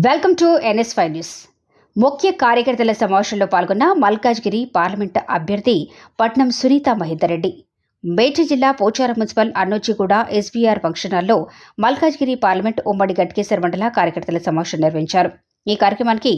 Welcome to NS5 news. ముఖ్య కార్యకర్తల సమావేశంలో పాల్గొన్న మల్కాజ్గిరి పార్లమెంట్ అభ్యర్థి పట్నం సునీత మహేందర్ రెడ్డి. మేడ్చల్ జిల్లా Pocharam municipal Annojiguda SBR function హాల్లో మల్కాజ్గిరి పార్లమెంట్ ఉమ్మడి గట్కేసర్ మండల కార్యకర్తల సమావేశం నిర్వహించారు. ఈ కార్యక్రమానికి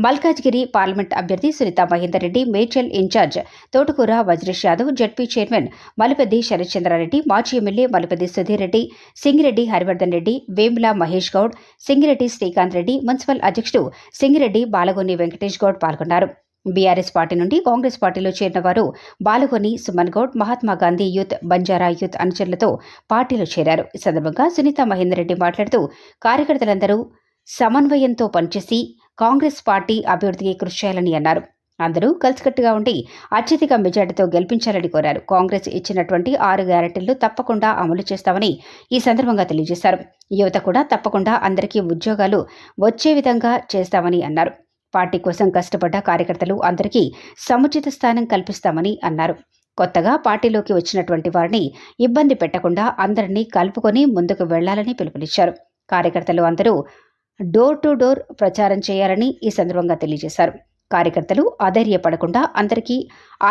మల్కాజ్గిరి పార్లమెంట్ అభ్యర్థి సునీత మహేందర్ రెడ్డి, మేడ్చల్ ఇన్ఛార్జ్ తోటకూర వజ్రేష్ యాదవ్, జడ్పీ చైర్మన్ మలిపెద్ది శరత్చంద్రారెడ్డి, మాజీ ఎమ్మెల్యే మలిపెద్ది సుధీర్ రెడ్డి, సింగిరెడ్డి హరివర్ధన్ రెడ్డి, వేముల మహేష్ గౌడ్, సింగిరెడ్డి శ్రీకాంత్ రెడ్డి, మున్సిపల్ అధ్యక్షుడు సింగిరెడ్డి బాలగొని వెంకటేష్ గౌడ్ పాల్గొన్నారు. బీఆర్ఎస్ పార్టీ నుండి కాంగ్రెస్ పార్టీలో చేరిన వారు బాలగొని సుమన్ గౌడ్, మహాత్మాగాంధీ యూత్, బంజారా యూత్ అనుచరులతో పార్టీలో చేరారు. ఈ సందర్భంగా సునీత మహేందర్ రెడ్డి మాట్లాడుతూ కార్యకర్తలందరూ సమన్వయంతో పనిచేసి కాంగ్రెస్ పార్టీ అభివృద్ధికి కృషి చేయాలని అన్నారు. అందరూ కలిసికట్టుగా ఉండి అత్యధిక మెజార్టీతో గెలిపించాలని కోరారు. కాంగ్రెస్ ఇచ్చినటువంటి 6 గ్యారెంటీలు తప్పకుండా అమలు చేస్తామని ఈ సందర్భంగా తెలియజేశారు. యువత కూడా తప్పకుండా అందరికీ ఉద్యోగాలు వచ్చే విధంగా చేస్తామని అన్నారు. పార్టీ కోసం కష్టపడ్డ కార్యకర్తలు అందరికీ సముచిత స్థానం కల్పిస్తామని అన్నారు. కొత్తగా పార్టీలోకి వచ్చినటువంటి వారిని ఇబ్బంది పెట్టకుండా అందరినీ కలుపుకొని ముందుకు వెళ్లాలని పిలుపునిచ్చారు. కార్యకర్తలు అందరూ డోర్ టు డోర్ ప్రచారం చేయాలని ఈ సందర్భంగా తెలియజేశారు. కార్యకర్తలు అధైర్యపడకుండా అందరికీ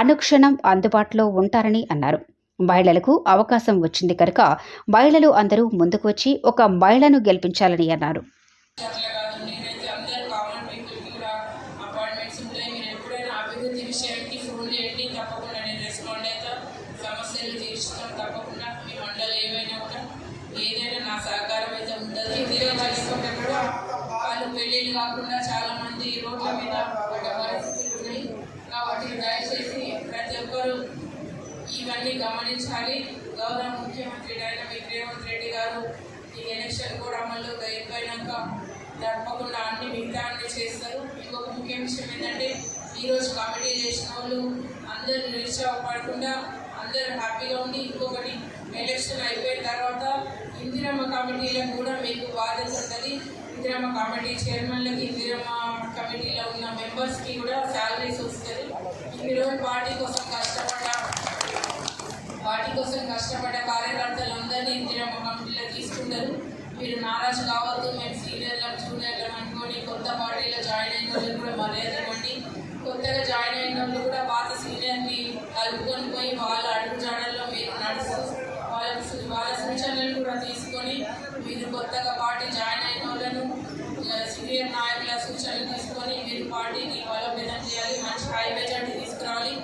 అనుక్షణం అందుబాటులో ఉంటారని అన్నారు. మహిళలకు అవకాశం వచ్చింది కనుక మహిళలు అందరూ ముందుకు వచ్చి ఒక మహిళను గెలిపించాలని అన్నారు. పెళ్లిళ్ళు కాకుండా చాలా మంది రోడ్ల మీద పరిస్థితులు ఉన్నాయి. కాబట్టి దయచేసి ప్రతి ఒక్కరూ ఇవన్నీ గమనించాలి. గౌరవ ముఖ్యమంత్రి అయిన రేవంత్ రెడ్డి గారు ఈ ఎలక్షన్ కూడా అమల్లోకి అయిపోయినాక తప్పకుండా మిగతా అన్ని చేస్తారు. ఇంకొక ముఖ్య విషయం ఏంటంటే ఈరోజు కమిటీ చేసిన వాళ్ళు అందరూ నిరుత్సాహపడకుండా అందరూ హ్యాపీగా ఉండి, ఇంకొకటి ఎలక్షన్ అయిపోయిన తర్వాత ఇందిరమ్మ కమిటీలకు కూడా మీకు బాధ్యత ఉంటుంది. ఇందిరమ్మ కమిటీ చైర్మన్లకి, ఇందిరమ్మ కమిటీలో ఉన్న మెంబర్స్కి కూడా శాలరీస్ వస్తుంది. ఈరోజు పార్టీ కోసం కష్టపడ్డ కార్యకర్తలందరినీ ఇందిరమ్మ కమిటీలో తీసుకుంటారు. మీరు నారాజు కావద్దు. మేము సీనియర్లం జూనియర్లం అనుకోని కొత్త పార్టీలో జాయిన్ అయిన వాళ్ళు కూడా మర్యాద ఇవ్వండి. కొత్తగా జాయిన్ అయిన వాళ్ళు కూడా పాత సీనియర్ని కలుపుకొని పోయి వాళ్ళ అడుగు జాడల్లో మీరు నడుస్తూ వాళ్ళ సూచనలను కూడా తీసుకొని మీరు కొత్తగా పార్టీ జాయిన్ అయిన వాళ్ళను సీనియర్ నాయకుల సూచనలు తీసుకొని మీరు పార్టీని బలోపేతం చేయాలి. మంచి హై మెజార్టీ తీసుకురావాలి.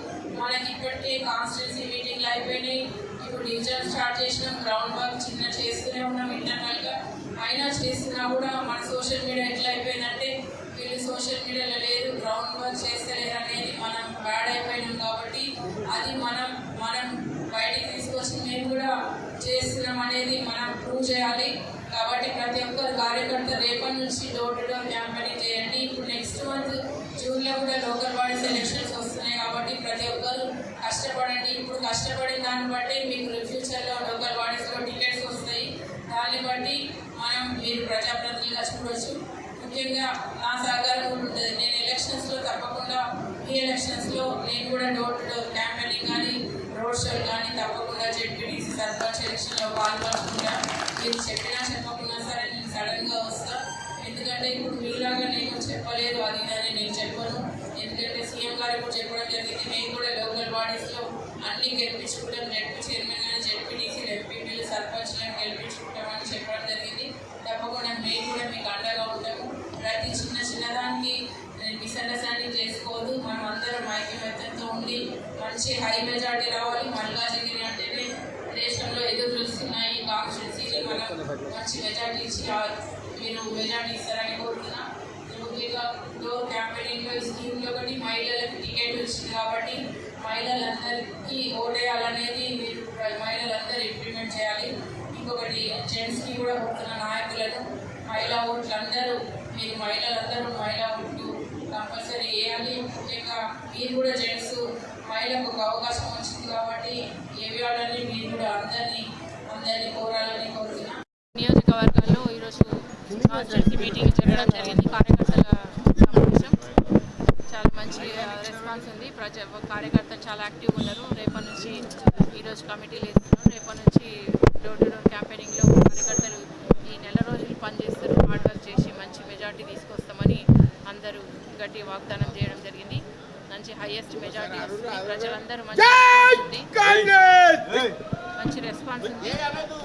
మనకి ఇప్పటికే కాన్స్టిట్యున్సీ మీటింగ్లు అయిపోయినాయి. ఇప్పుడు డివిజన్ స్టార్ట్ చేసినాం. గ్రౌండ్ వర్క్ చిన్న చేస్తూనే ఉన్నాం ఇంటర్నల్గా. అయినా చేస్తున్నా కూడా మన సోషల్ మీడియా ఎట్లా అయిపోయిందంటే వీళ్ళు సోషల్ మీడియాలో లేదు, గ్రౌండ్ వర్క్ చేస్తలేరు అనేది మనం బ్యాడ్ అయిపోయినాం. కాబట్టి అది మనం బయటికి తీసుకొచ్చి మేము కూడా చేస్తున్నాం అనేది మనం ప్రూవ్ చేయాలి. కాబట్టి ప్రతి ఒక్కరు కార్యకర్త రేపటి నుంచి డోర్ టు డోర్ క్యాంపెయినింగ్ చేయండి. ఇప్పుడు నెక్స్ట్ మంత్ జూన్లో కూడా లోకల్ బాడీస్ ఎలక్షన్స్ వస్తున్నాయి. కాబట్టి ప్రతి ఒక్కరు కష్టపడండి. ఇప్పుడు కష్టపడిన దాన్ని బట్టి మీకు ఫ్యూచర్లో లోకల్ బాడీస్లో టికెట్స్ వస్తాయి. దాన్ని బట్టి మీరు ప్రజాప్రతినిధులుగా చూడవచ్చు. ముఖ్యంగా నా సహకారం ఉంటుంది. నేను ఎలక్షన్స్లో తప్పకుండా ఈ ఎలక్షన్స్లో నేను కూడా డోర్ టు డోర్ క్యాంపెయినింగ్ కానీ రోడ్ షోలు కానీ తప్పకుండా జెడ్పీటీసీ సర్పంచ్ ఎలక్షన్లో పాల్గొనకుండా మీరు చెప్పకుండా సరే నేను సడన్గా వస్తాను. ఎందుకంటే ఇప్పుడు మీలాగా నేను చెప్పలేదు అది ఇదని నేను చెప్పను. ఎందుకంటే సీఎం గారు ఇప్పుడు చెప్పడం జరిగింది. మేము కూడా లోకల్ బాడీస్లో అన్నీ గెలిపించుకుంటాం. జెడ్పీ చైర్మన్ కానీ జెడ్పీటీసీ ఎంపీపీలు సర్పంచ్లను గెలిపించుకుంటామని చెప్పడం జరిగింది. తప్పకుండా మేము కూడా మీకు అండగా ఉంటాము. ప్రతి చిన్నదానికి మిస్అండర్స్టాండింగ్ చేసుకోవద్దు. మనం అందరం ఐక్యమత్యంతో ఉండి మంచి హై మెజార్టీ రావాలి. మల్కాజ్గిరి అంటేనే దేశంలో ఎదురు చూస్తున్నాయి కాన్స్టిట్యున్సీలు. మనం మంచి మెజార్టీ ఇచ్చి మీరు మెజార్టీ ఇస్తారని కోరుతున్నా. ముఖ్యంగా డోర్ క్యాంపెయినింగ్లో ఈ స్కీమ్లో ఒకటి మహిళలకు టికెట్ వచ్చింది. కాబట్టి మహిళలందరికీ ఓటేయాలనేది మీరు మహిళలందరూ ఇంప్లిమెంట్ చేయాలి. ఇంకొకటి జెంట్స్కి కూడా కోరుతున్న నాయకులను మహిళా ఓట్లు అందరూ మీరు మహిళలందరూ మహిళా ఓట్లు కంపల్సరీ వేయాలి. ముఖ్యంగా మీరు కూడా జెంట్స్ మహిళకు ఒక అవకాశం వచ్చింది కాబట్టి ఏవియాలని మీరు కూడా అందరినీ కోరాలని కోరుతున్నా. నియోజకవర్గాల్లో ఈరోజు కాన్స్టిట్యున్సీ మీటింగ్ జరగడం జరిగింది. కార్యకర్తల సమావేశం చాలా మంచి రెస్పాన్స్ ఉంది. కార్యకర్తలు చాలా యాక్టివ్గా ఉన్నారు. రేపటి నుంచి ఈరోజు కమిటీలు వేస్తున్నారు. రేపటి నుంచి డోర్ టు డోర్ క్యాంపెయినింగ్లో కార్యకర్తలు ఈ నెల రోజులు పనిచేస్తారు. హార్డ్ వర్క్ చేసి మంచి మెజార్టీ తీసుకొస్తారు. అందరూ మంచి రెస్పాన్స్ ఉంది. మంచి రెస్పాన్స్ ఉంది.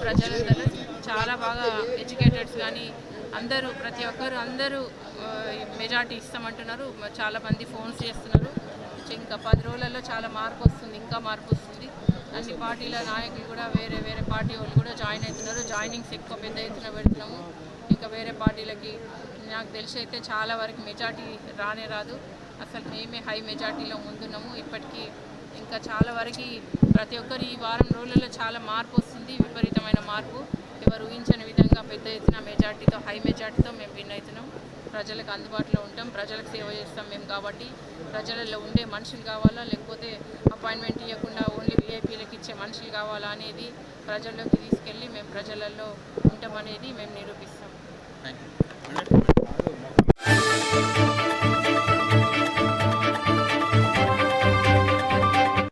ప్రజలందరూ చాలా బాగా ఎడ్యుకేటెడ్స్ కానీ అందరూ ప్రతి ఒక్కరు అందరూ మెజార్టీ ఇస్తామంటున్నారు. చాలా మంది ఫోన్స్ చేస్తున్నారు. ఇంకా 10 రోజులలో చాలా మార్పు వస్తుంది, ఇంకా మార్పు వస్తుంది. అన్ని పార్టీల నాయకులు కూడా వేరే వేరే పార్టీ వాళ్ళు కూడా జాయిన్ అవుతున్నారు. జాయినింగ్స్ ఎక్కువ పెద్ద ఎత్తున పెడుతున్నాము. ఇంకా వేరే పార్టీలకి నాకు తెలిసి అయితే చాలా వరకు మెజార్టీ రానే రాదు. అసలు మేమే హై మెజార్టీలో ముందున్నాము. ఇప్పటికీ ఇంకా చాలా వరకు ప్రతి ఒక్కరు ఈ వారం రోజులలో చాలా మార్పు వస్తుంది, విపరీతమైన మార్పు. ఎవరు ఊహించని విధంగా పెద్ద ఎత్తున మెజార్టీతో హై మెజార్టీతో మేము విన్ అవుతున్నాం. ప్రజలకు అందుబాటులో ఉంటాం, ప్రజలకు సేవ చేస్తాం మేము. కాబట్టి ప్రజలలో ఉండే మనుషులు కావాలా, లేకపోతే అపాయింట్మెంట్ ఇవ్వకుండా ఓన్లీ వీఐపీలకు ఇచ్చే మనుషులు కావాలా అనేది ప్రజల్లోకి తీసుకెళ్ళి మేము ప్రజలలో ఉంటామనేది మేము నిరూపించాం.